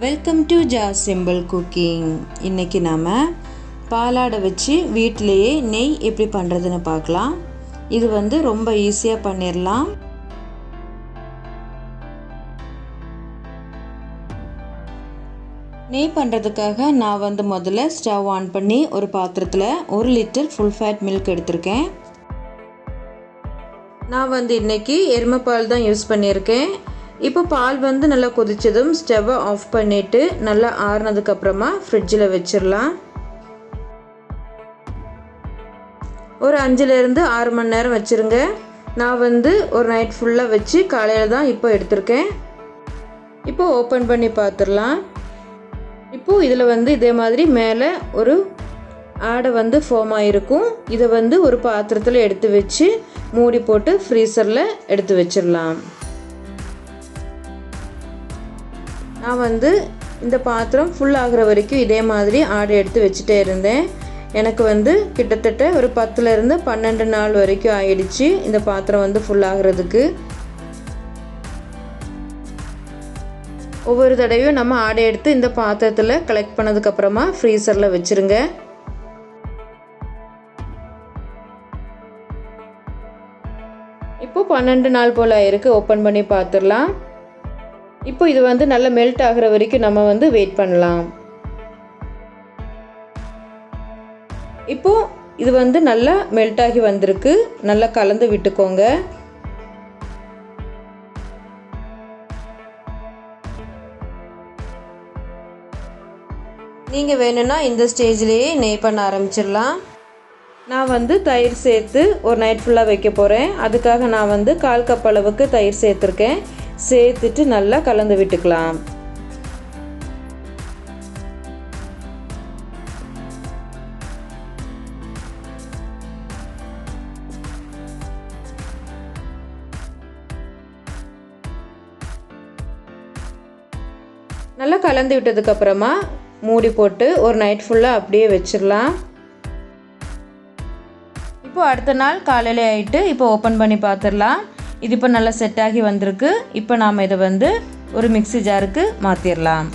Welcome to Jas simple cooking. இன்றைக்கி நாம் பாலாடை வச்சு வீட்டிலையே நெய் எப்படி பண்ணுறதுன்னு பார்க்கலாம். இது ரொம்ப ஈஸியாக பண்ணிடலாம். நெய் பண்ணுறதுக்காக நான் முதல்ல ஸ்டவ் ஆன் பண்ணி ஒரு பாத்திரத்தில் 1 லிட்டர் ஃபுல் ஃபேட் மில்க் எடுத்திருக்கேன். நான் இன்றைக்கி எருமைப்பால் தான் யூஸ் பண்ணியிருக்கேன். இப்போ பால் நல்லா கொதிச்சதும் ஸ்டவ்வை ஆஃப் பண்ணிவிட்டு நல்லா ஆறுனதுக்கப்புறமா ஃப்ரிட்ஜில் வச்சிடலாம். ஒரு 5லேருந்து 6 மணி நேரம் வச்சுருங்க. நான் ஒரு நைட் ஃபுல்லாக வச்சு காலையில் தான் இப்போ எடுத்திருக்கேன். இப்போ ஓப்பன் பண்ணி பார்த்துடலாம். இப்போது இதில் இதே மாதிரி மேலே ஒரு ஆடை ஃபார்ம் ஆகிருக்கும். இதை ஒரு பாத்திரத்தில் எடுத்து வச்சு மூடி போட்டு ஃப்ரீசரில் எடுத்து வச்சிடலாம். நான் இந்த பாத்திரம் ஃபுல் ஆகிற வரைக்கும் இதே மாதிரி ஆடை எடுத்து வச்சுட்டே இருந்தேன். எனக்கு கிட்டத்தட்ட ஒரு 10லேருந்து 12 நாள் வரைக்கும் ஆயிடுச்சு இந்த பாத்திரம் ஃபுல் ஆகிறதுக்கு. ஒவ்வொரு தடவையும் நம்ம ஆடை எடுத்து இந்த பாத்திரத்தில் கலெக்ட் பண்ணதுக்கப்புறமா ஃப்ரீசரில் வச்சுருங்க. இப்போ 12 நாள் போல் ஆயிருக்கு. ஓப்பன் பண்ணி பார்த்துடலாம். இப்போ இது நல்லா மெல்ட் ஆகிற வரைக்கும் நம்ம வெயிட் பண்ணலாம். இப்போ இது நல்லா மெல்ட் ஆகி வந்திருக்கு. நல்லா கலந்து விட்டுக்கோங்க. நீங்கள் வேணும்னா இந்த ஸ்டேஜ்லேயே நெய் பண்ண ஆரம்பிச்சிடலாம். நான் தயிர் சேர்த்து ஒரு நைட் ஃபுல்லாக வைக்க போகிறேன். அதுக்காக நான் 1/4 கப் அளவுக்கு தயிர் சேர்த்துருக்கேன். சேர்த்துட்டு நல்லா கலந்து விட்டுக்கலாம். நல்லா கலந்து விட்டதுக்கப்புறமா மூடி போட்டு ஒரு நைட் ஃபுல்லாக அப்படியே வச்சிடலாம். இப்போ அடுத்த நாள் காலையில் ஆகிட்டு இப்போ ஓப்பன் பண்ணி பார்த்துடலாம். இது இப்போ நல்லா செட் ஆகி வந்திருக்கு. இப்போ நாம் இதை ஒரு மிக்ஸி ஜாருக்கு மாற்றிடலாம்.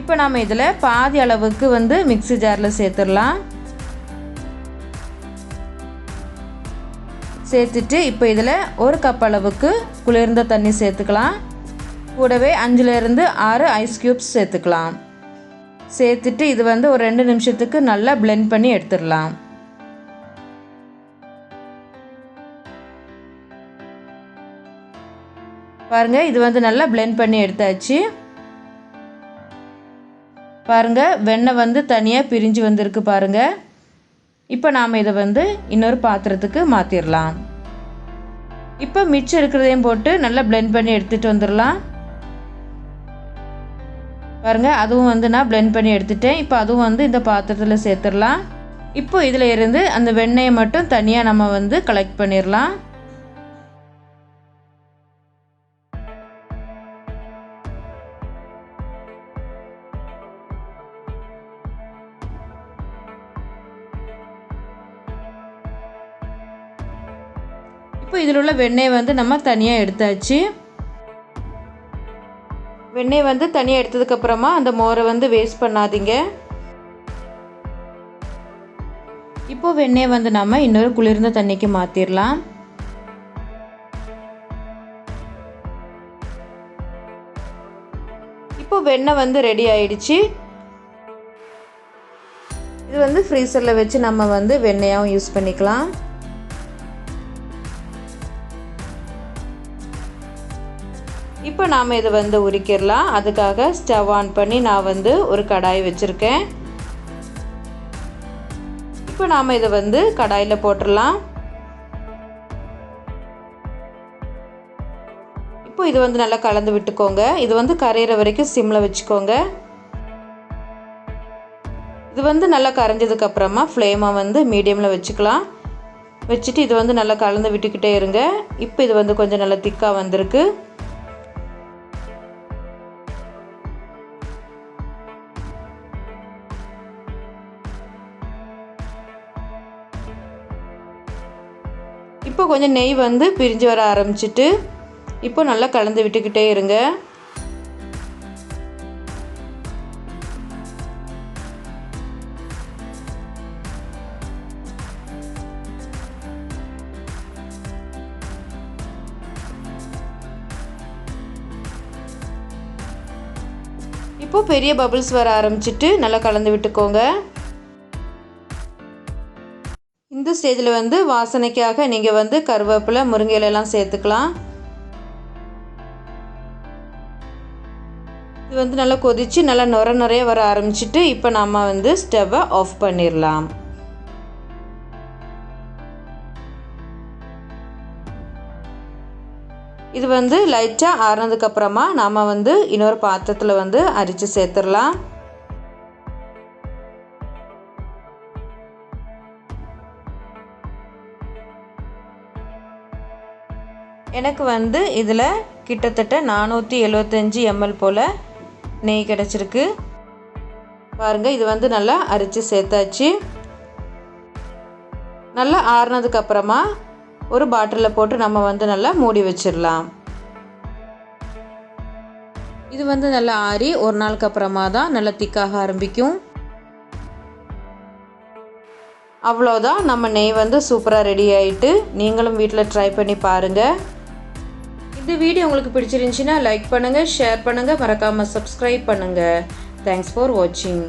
இப்போ நாம் இதில் பாதி அளவுக்கு மிக்ஸி ஜாரில் சேர்த்துடலாம். சேர்த்துட்டு இப்போ இதில் 1 கப் அளவுக்கு குளிர்ந்த தண்ணி சேர்த்துக்கலாம். கூடவே 5லேருந்து 6 ஐஸ் க்யூப்ஸ் சேர்த்துக்கலாம். சேர்த்துட்டு இது ஒரு 2 நிமிஷத்துக்கு நல்லா பிளெண்ட் பண்ணி எடுத்துடலாம். பாருங்கள், இது நல்லா பிளெண்ட் பண்ணி எடுத்தாச்சு. பாருங்கள், வெண்ணெய் தனியாக பிரிஞ்சு வந்திருக்கு பாருங்கள். இப்போ நாம் இதை இன்னொரு பாத்திரத்துக்கு மாற்றிடலாம். இப்போ மிச்சம் இருக்கிறதையும் போட்டு நல்லா பிளெண்ட் பண்ணி எடுத்துகிட்டு வந்துடலாம். பாருங்கள், அதுவும் நான் பிளெண்ட் பண்ணி எடுத்துட்டேன். இப்போ அதுவும் இந்த பாத்திரத்தில் சேர்த்துடலாம். இப்போ இதில் இருந்து அந்த வெண்ணெயை மட்டும் தனியாக நம்ம கலெக்ட் பண்ணிடலாம். இப்போ இதில் உள்ள வெண்ணெய் நம்ம தனியாக எடுத்தாச்சு. வெண்ணெய் தனியாக எடுத்ததுக்கப்புறமா அந்த மோரை வேஸ்ட் பண்ணாதீங்க. இப்போ வெண்ணெய் நம்ம இன்னொரு குளிர்ந்த தண்ணிக்கு மாற்றிடலாம். இப்போ வெண்ணெய் ரெடி ஆயிடுச்சு. இது ஃப்ரீசரில் வச்சு நம்ம வெண்ணெயாகவும் யூஸ் பண்ணிக்கலாம். இப்போ நாம் இதை உரிக்கிடலாம். அதுக்காக ஸ்டவ் ஆன் பண்ணி நான் ஒரு கடாய் வச்சுருக்கேன். இப்போ நாம் இதை கடாயில் போட்டுடலாம். இப்போ இது நல்லா கலந்து விட்டுக்கோங்க. இது கரையிற வரைக்கும் சிம்மில் வச்சுக்கோங்க. இது நல்லா கரைஞ்சதுக்கப்புறமா ஃப்ளேமை மீடியமில் வச்சுக்கலாம். வச்சுட்டு இது நல்லா கலந்து விட்டுக்கிட்டே இருங்க. இப்போ இது கொஞ்சம் நல்லா திக்காக வந்திருக்கு. இப்போ கொஞ்சம் நெய் பிரிஞ்சு வர ஆரம்பிச்சிட்டு இப்போ நல்லா கலந்து விட்டுக்கிட்டே இருங்க. இப்போது பெரிய பபிள்ஸ் வர ஆரம்பிச்சிட்டு நல்லா கலந்து விட்டுக்கோங்க. இந்த ஸ்டேஜில் வந்து வாசனைக்காக நீங்கள் வந்து கருவேப்பிலை, முருங்கை இலையெல்லாம் சேர்த்துக்கலாம். இது வந்து நல்லா கொதித்து நல்லா நுரைய வர ஆரம்பிச்சிட்டு இப்போ நம்ம வந்து ஸ்டவ்வை ஆஃப் பண்ணிடலாம். இது வந்து லைட்டாக ஆறுனதுக்கப்புறமா நாம் வந்து இன்னொரு பாத்திரத்தில் வந்து அரிச்சு சேர்த்துடலாம். எனக்கு வந்து இதில் கிட்டத்தட்ட 475 ml போல் நெய் கிடச்சிருக்கு. பாருங்கள், இது வந்து நல்லா அரிச்சு சேர்த்தாச்சு. நல்லா ஆறுனதுக்கப்புறமா ஒரு பாட்டிலில் போட்டு நம்ம வந்து நல்லா மூடி வச்சிடலாம். இது வந்து நல்லா ஆறி ஒரு நாளுக்கு அப்புறமா தான் நல்லா திக்காக ஆரம்பிக்கும். அவ்வளோதான், நம்ம நெய் வந்து சூப்பராக ரெடி ஆகிட்டு. நீங்களும் வீட்டில் ட்ரை பண்ணி பாருங்கள். இந்த வீடியோ உங்களுக்கு பிடிச்சிருந்துச்சின்னா லைக் பண்ணுங்கள், ஷேர் பண்ணுங்கள், மறக்காமல் சப்ஸ்கிரைப் பண்ணுங்கள். தேங்க்ஸ் ஃபார் வாட்சிங்.